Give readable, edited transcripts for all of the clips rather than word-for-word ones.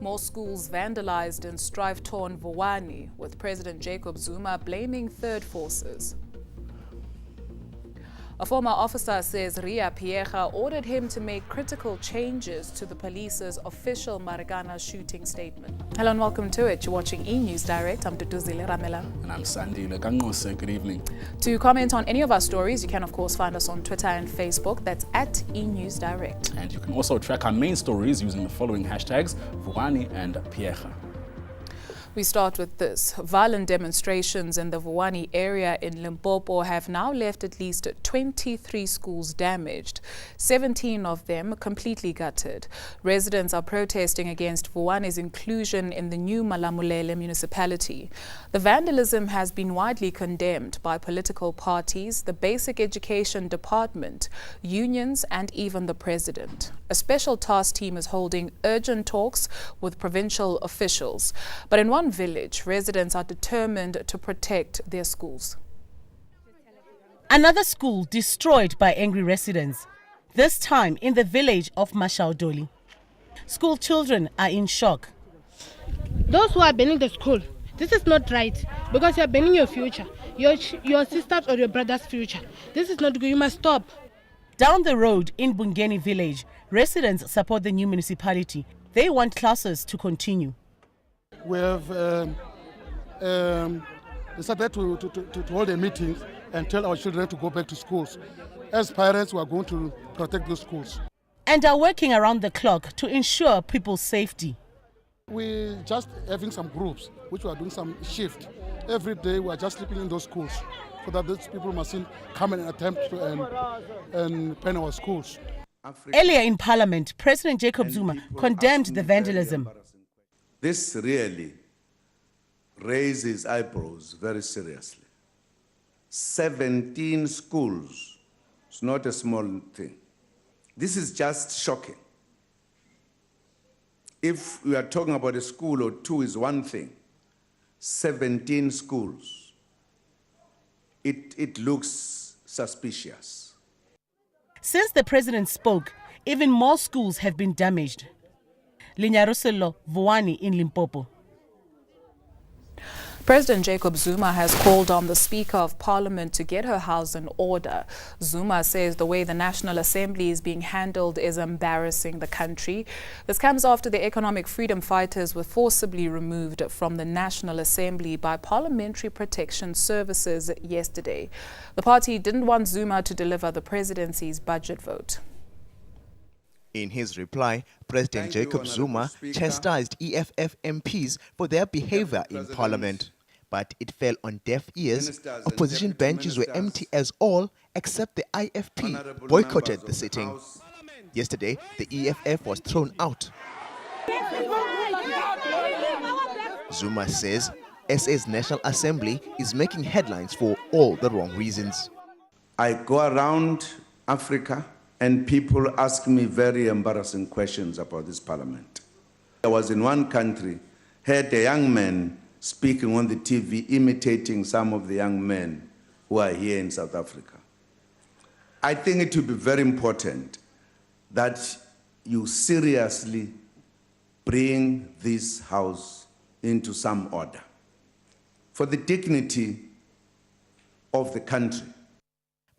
More schools vandalized in strife-torn Vuwani, with President Jacob Zuma blaming third forces. A former officer says Ria Piecha ordered him to make critical changes to the police's official Marikana shooting statement. Hello and welcome to it. You're watching Enews Direct. I'm Duduzile Ramela. And I'm Sandile Gangose. Good evening. To comment on any of our stories, you can of course find us on Twitter and Facebook. That's at Enews Direct. And you can also track our main stories using the following hashtags, Vuwani and Piecha. We start with this. Violent demonstrations in the Vuwani area in Limpopo have now left at least 23 schools damaged, 17 of them completely gutted. Residents are protesting against Vuwani's inclusion in the new Malamulele municipality. The vandalism has been widely condemned by political parties, the Basic Education Department, unions, and even the president. A special task team is holding urgent talks with provincial officials. But in one village, residents are determined to protect their schools. Another school destroyed by angry residents, this time in the village of Mashaudoli. School children are in shock. Those who are banning the school, this is not right, because you are banning your future, your sister's or your brother's future. This is not good, you must stop. Down the road in Bungeni village, residents support the new municipality. They want classes to continue. We have decided to hold a meeting and tell our children to go back to schools. As parents, we are going to protect those schools. And are working around the clock to ensure people's safety. We just having some groups which we are doing some shift. Every day we are just sleeping in those schools so that those people mustn't come and attempt to and pen our schools. Earlier in Parliament, President Jacob Zuma condemned the vandalism. This really raises eyebrows very seriously. 17 schools, it's not a small thing. This is just shocking. If we are talking about a school or two is one thing, 17 schools, it looks suspicious. Since the president spoke, even more schools have been damaged. Linyaruselo, Vuwani in Limpopo. President Jacob Zuma has called on the Speaker of Parliament to get her house in order. Zuma says the way the National Assembly is being handled is embarrassing the country. This comes after the economic freedom fighters were forcibly removed from the National Assembly by Parliamentary Protection Services yesterday. The party didn't want Zuma to deliver the presidency's budget vote. In his reply, President Jacob Zuma chastised EFF MPs for their behavior in Parliament. But it fell on deaf ears. Opposition benches were empty as all, except the IFP, boycotted the sitting. Yesterday, the EFF was thrown out. Zuma says SA's National Assembly is making headlines for all the wrong reasons. I go around Africa and people ask me very embarrassing questions about this parliament. I was in one country, heard a young man speaking on the TV, imitating some of the young men who are here in South Africa. I think it will be very important that you seriously bring this house into some order for the dignity of the country.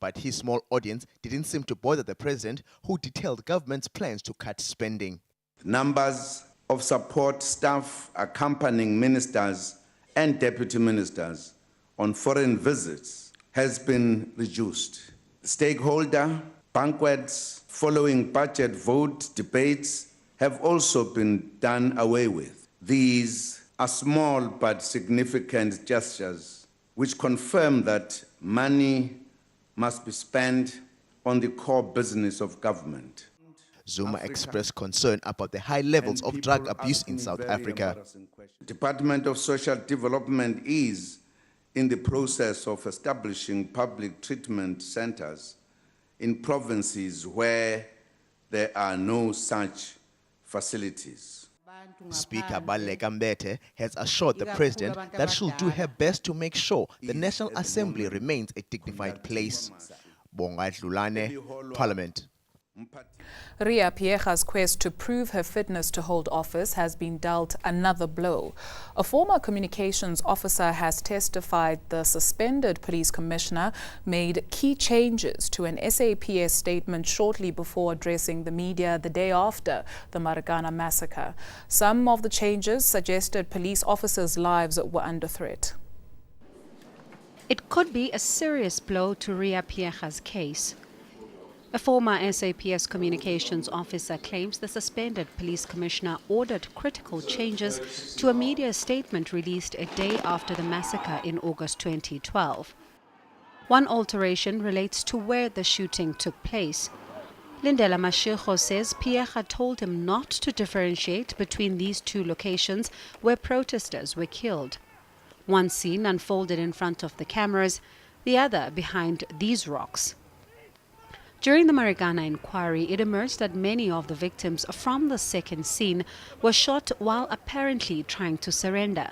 But his small audience didn't seem to bother the president, who detailed government's plans to cut spending. Numbers of support staff accompanying ministers and deputy ministers on foreign visits has been reduced. Stakeholder banquets following budget vote debates have also been done away with. These are small but significant gestures which confirm that money must be spent on the core business of government. Zuma expressed concern about the high levels of drug abuse in South Africa. The Department of Social Development is in the process of establishing public treatment centers in provinces where there are no such facilities. Speaker Baleka Mbete has assured the president that she'll do her best to make sure the National Assembly remains a dignified place. Bonga Dlulane, Parliament. Ria Piega's quest to prove her fitness to hold office has been dealt another blow. A former communications officer has testified the suspended police commissioner made key changes to an SAPS statement shortly before addressing the media the day after the Marikana massacre. Some of the changes suggested police officers' lives were under threat. It could be a serious blow to Ria Piega's case. A former SAPS communications officer claims the suspended police commissioner ordered critical changes to a media statement released a day after the massacre in August 2012. One alteration relates to where the shooting took place. Lindela Mashego says Piega told him not to differentiate between these two locations where protesters were killed. One scene unfolded in front of the cameras, the other behind these rocks. During the Marikana inquiry, it emerged that many of the victims from the second scene were shot while apparently trying to surrender.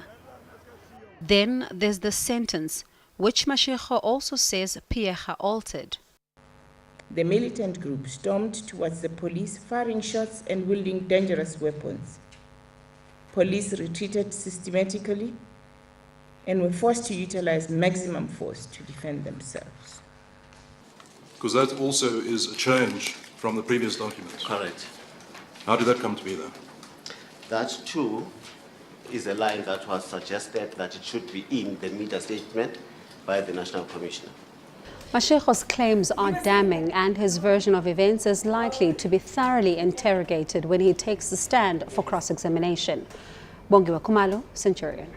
Then there's the sentence, which Mashego also says Piega altered. The militant group stormed towards the police, firing shots and wielding dangerous weapons. Police retreated systematically and were forced to utilize maximum force to defend themselves. Because that also is a change from the previous documents. Correct. How did that come to be there? That too is a line that was suggested that it should be in the media statement by the National Commissioner. Mashego's claims are damning, and his version of events is likely to be thoroughly interrogated when he takes the stand for cross-examination. Bongiwa Kumalo, Centurion.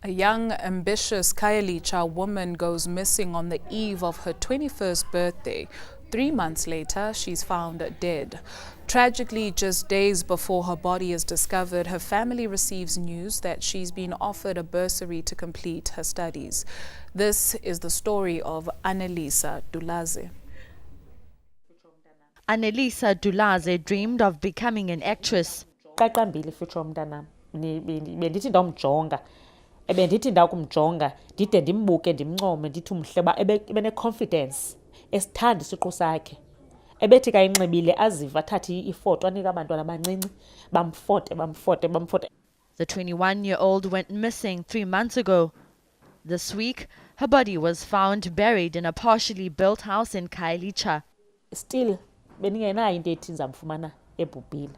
A young, ambitious Khayelitsha woman goes missing on the eve of her 21st birthday. 3 months later, she's found dead. Tragically, just days before her body is discovered, her family receives news that she's been offered a bursary to complete her studies. This is the story of Annelisa Dulaze. Annelisa Dulaze dreamed of becoming an actress. Ebendithi ndakumjonga ndide ndimbuke ndimncome ndithi umhleba ebene-confidence esithanda isiqu sakhe ebethi kayinxibile aziva athathe ifoto anika abantwana abancinci bamfote. The 21-year-old went missing 3 months ago. This week, her body was found buried in a partially built house in Khayelitsha. Still beningenayo into ethi ndizamfumana ebhubhile.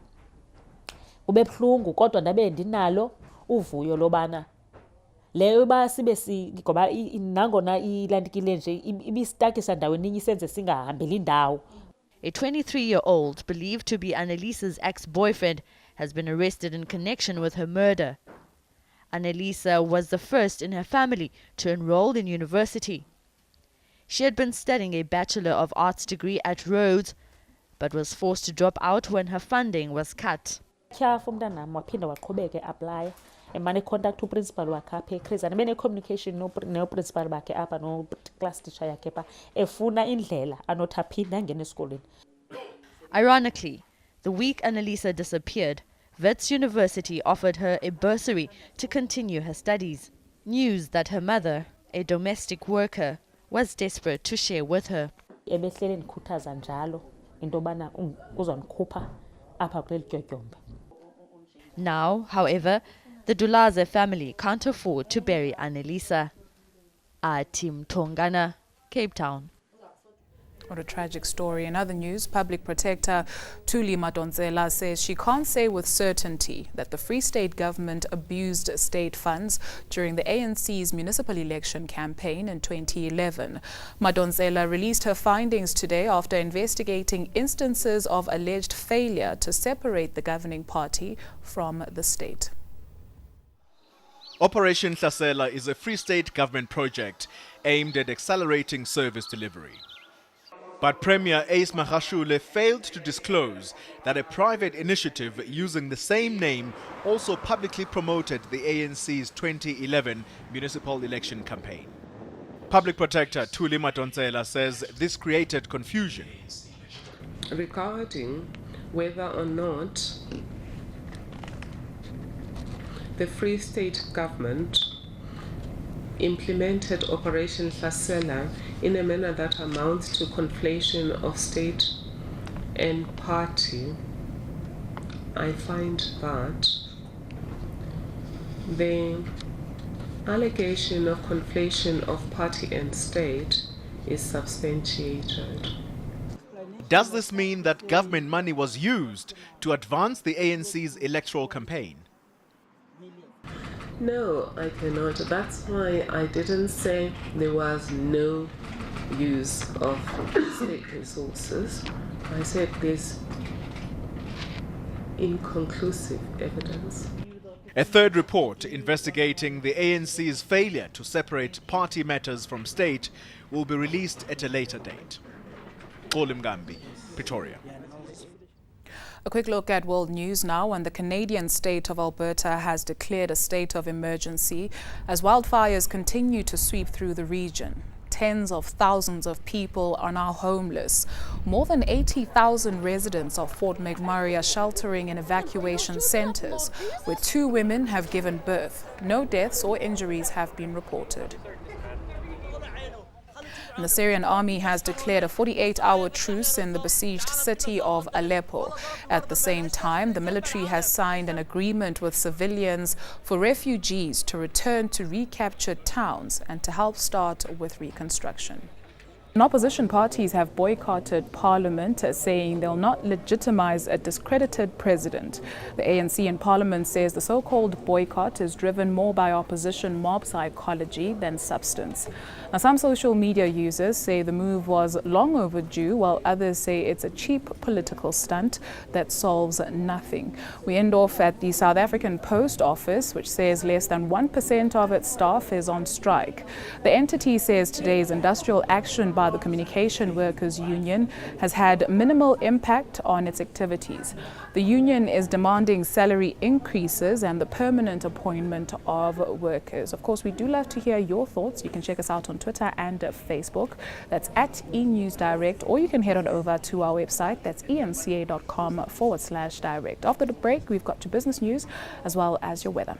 Kube buhlungu kodwa ndabe ndinalo uvuyo lobana leyo ba sibe ngoba nangona ilandikile nje ibistakisa ndaweni ninyi senze singahambeli ndawo. A 23-year-old believed to be Annelisa's ex-boyfriend has been arrested in connection with her murder. Annelisa was the first in her family to enroll in university. She had been studying a Bachelor of Arts degree at Rhodes, but was forced to drop out when her funding was cut. Umntanam waphinda waqhubeka apply emane contact uprincipal wakhe apha eChris bene communication no-principal bakhe apha no-class teacher yakhe pha efuna indlela anothi aphinde angene esikolweni. Ironically, the week Annelisa disappeared, Wits University offered her a bursary to continue her studies. News that her mother, a domestic worker, was desperate to share with her. Ebehlele ndikhuthaza njalo into yobana uzondikhupha apha kuleli tyotyombe. Now, however, the Dulaze family can't afford to bury Annelisa. Tim Tongana, Cape Town. What a tragic story. In other news, Public Protector Thuli Madonsela says she can't say with certainty that the Free State government abused state funds during the ANC's municipal election campaign in 2011. Madonsela released her findings today after investigating instances of alleged failure to separate the governing party from the state. Operation Hlasela is a Free State government project aimed at accelerating service delivery. But Premier Ace Magashule failed to disclose that a private initiative using the same name also publicly promoted the ANC's 2011 municipal election campaign. Public Protector Thuli Madonsela says this created confusion. Regarding whether or not the Free State government implemented Operation Hlasela in a manner that amounts to conflation of state and party, I find that the allegation of conflation of party and state is substantiated. Does this mean that government money was used to advance the ANC's electoral campaign? No, I cannot. That's why I didn't say there was no use of state resources. I said there's inconclusive evidence. A third report investigating the ANC's failure to separate party matters from state will be released at a later date. Xoli Mgambi, Pretoria. A quick look at world news now, and the Canadian state of Alberta has declared a state of emergency as wildfires continue to sweep through the region. Tens of thousands of people are now homeless. More than 80,000 residents of Fort McMurray are sheltering in evacuation centres, where 2 women have given birth. No deaths or injuries have been reported. And the Syrian army has declared a 48-hour truce in the besieged city of Aleppo. At the same time, the military has signed an agreement with civilians for refugees to return to recaptured towns and to help start with reconstruction. And opposition parties have boycotted Parliament, saying they'll not legitimize a discredited president. The ANC in Parliament says the so-called boycott is driven more by opposition mob psychology than substance. Now, some social media users say the move was long overdue, while others say it's a cheap political stunt that solves nothing. We end off at the South African Post Office, which says less than 1% of its staff is on strike. The entity says today's industrial action by the Communication Workers Union has had minimal impact on its activities. The union is demanding salary increases and the permanent appointment of workers. Of course, we do love to hear your thoughts. You can check us out on Twitter and Facebook. That's at Enews Direct, or you can head on over to our website. That's emca.com/direct. After the break, we've got your business news as well as your weather.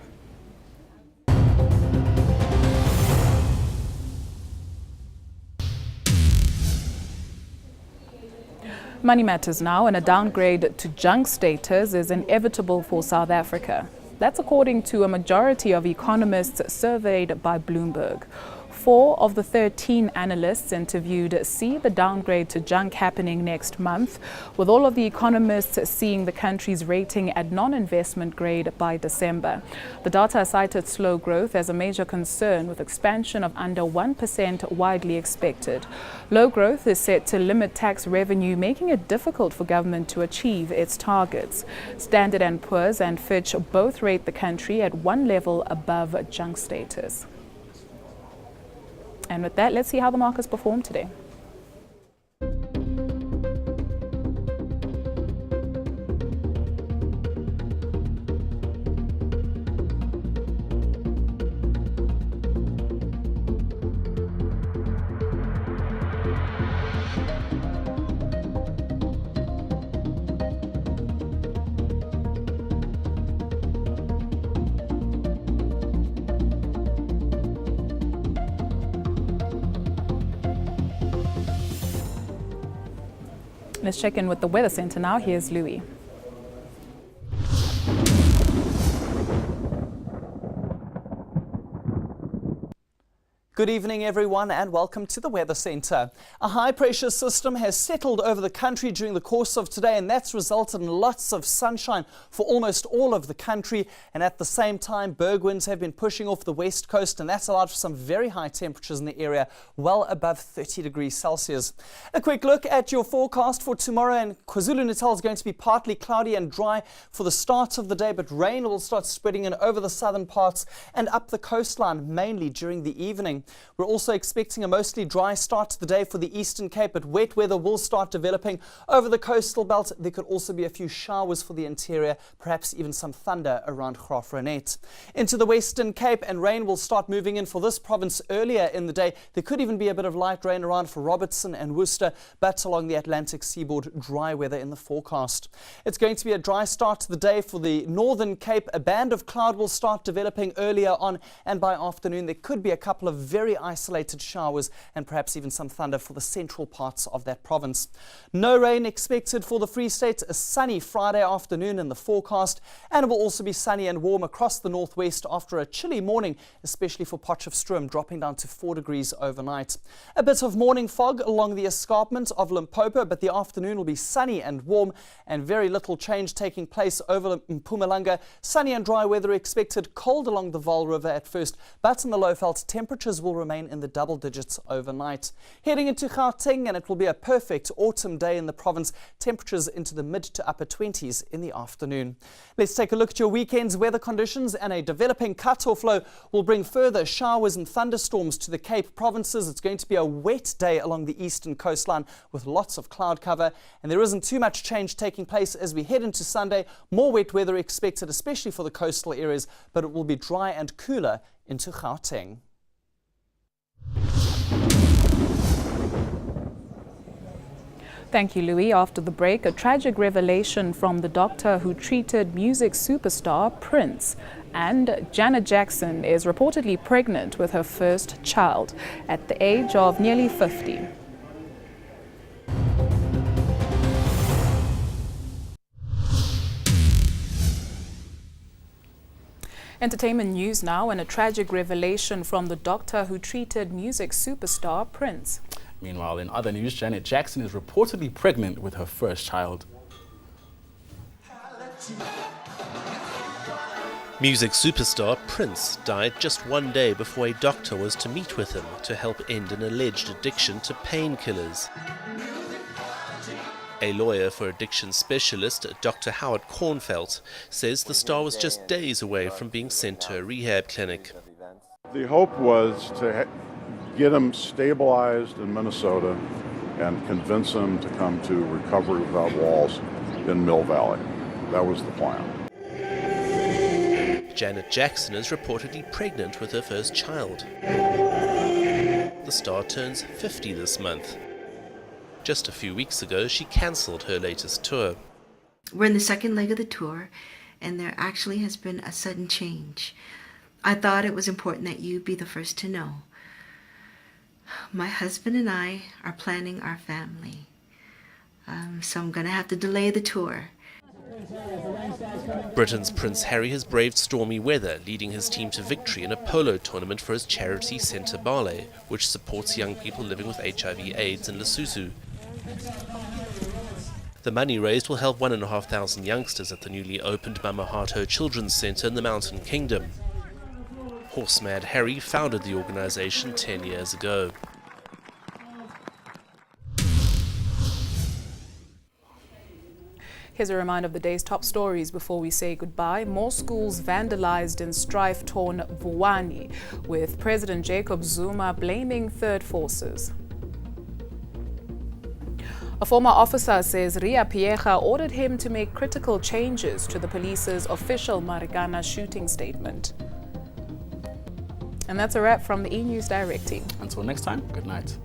Money matters now, and a downgrade to junk status is inevitable for South Africa. That's according to a majority of economists surveyed by Bloomberg. 4 of the 13 analysts interviewed see the downgrade to junk happening next month, with all of the economists seeing the country's rating at non-investment grade by December. The data cited slow growth as a major concern, with expansion of under 1% widely expected. Low growth is set to limit tax revenue, making it difficult for government to achieve its targets. Standard & Poor's and Fitch both rate the country at one level above junk status. And with that, let's see how the markets performed today. Let's check in with the Weather Center now. Here's Louis. Good evening, everyone, and welcome to the Weather Centre. A high-pressure system has settled over the country during the course of today, and that's resulted in lots of sunshine for almost all of the country. And at the same time, berg winds have been pushing off the west coast, and that's allowed for some very high temperatures in the area, well above 30 degrees Celsius. A quick look at your forecast for tomorrow, and KwaZulu-Natal is going to be partly cloudy and dry for the start of the day, but rain will start spreading in over the southern parts and up the coastline, mainly during the evening. We're also expecting a mostly dry start to the day for the Eastern Cape, but wet weather will start developing over the coastal belt. There could also be a few showers for the interior, perhaps even some thunder around Graafrenet. Into the Western Cape, and rain will start moving in for this province earlier in the day. There could even be a bit of light rain around for Robertson and Worcester, but along the Atlantic seaboard, dry weather in the forecast. It's going to be a dry start to the day for the Northern Cape. A band of cloud will start developing earlier on, and by afternoon there could be a couple of very isolated showers and perhaps even some thunder for the central parts of that province. No rain expected for the Free State. A sunny Friday afternoon in the forecast, and it will also be sunny and warm across the northwest after a chilly morning, especially for Potchefstroom, dropping down to 4 degrees overnight. A bit of morning fog along the escarpment of Limpopo, but the afternoon will be sunny and warm, and very little change taking place over Mpumalanga. Sunny and dry weather expected, cold along the Vaal River at first, but in the Lowveld temperatures will remain in the double digits overnight. Heading into Gauteng, and it will be a perfect autumn day in the province, temperatures into the mid to upper 20s in the afternoon. Let's take a look at your weekend's weather conditions, and a developing cut-off low will bring further showers and thunderstorms to the Cape provinces. It's going to be a wet day along the eastern coastline with lots of cloud cover, and there isn't too much change taking place as we head into Sunday. More wet weather expected, especially for the coastal areas, but it will be dry and cooler into Gauteng. Thank you, Louis. After the break, a tragic revelation from the doctor who treated music superstar Prince. And Janet Jackson is reportedly pregnant with her first child at the age of nearly 50. Entertainment news now, and a tragic revelation from the doctor who treated music superstar Prince. Meanwhile, in other news, Janet Jackson is reportedly pregnant with her first child. Music superstar Prince died just one day before a doctor was to meet with him to help end an alleged addiction to painkillers. A lawyer for addiction specialist, Dr. Howard Kornfeld, says the star was just days away from being sent to a rehab clinic. The hope was to get him stabilized in Minnesota and convince him to come to Recovery Without Walls in Mill Valley. That was the plan. Janet Jackson is reportedly pregnant with her first child. The star turns 50 this month. Just a few weeks ago, she cancelled her latest tour. We're in the second leg of the tour, and there actually has been a sudden change. I thought it was important that you be the first to know. My husband and I are planning our family, so I'm going to have to delay the tour. Britain's Prince Harry has braved stormy weather, leading his team to victory in a polo tournament for his charity Centre Bale, which supports young people living with HIV/AIDS in Lesotho. The money raised will help 1,500 youngsters at the newly opened Mamahato Children's Centre in the Mountain Kingdom. Horsemad Harry founded the organisation 10 years ago. Here's a reminder of the day's top stories before we say goodbye. More schools vandalized in strife-torn Vuwani, with President Jacob Zuma blaming third forces. A former officer says Ria Piecha ordered him to make critical changes to the police's official Marikana shooting statement. And that's a wrap from the E! News Direct team. Until next time, good night.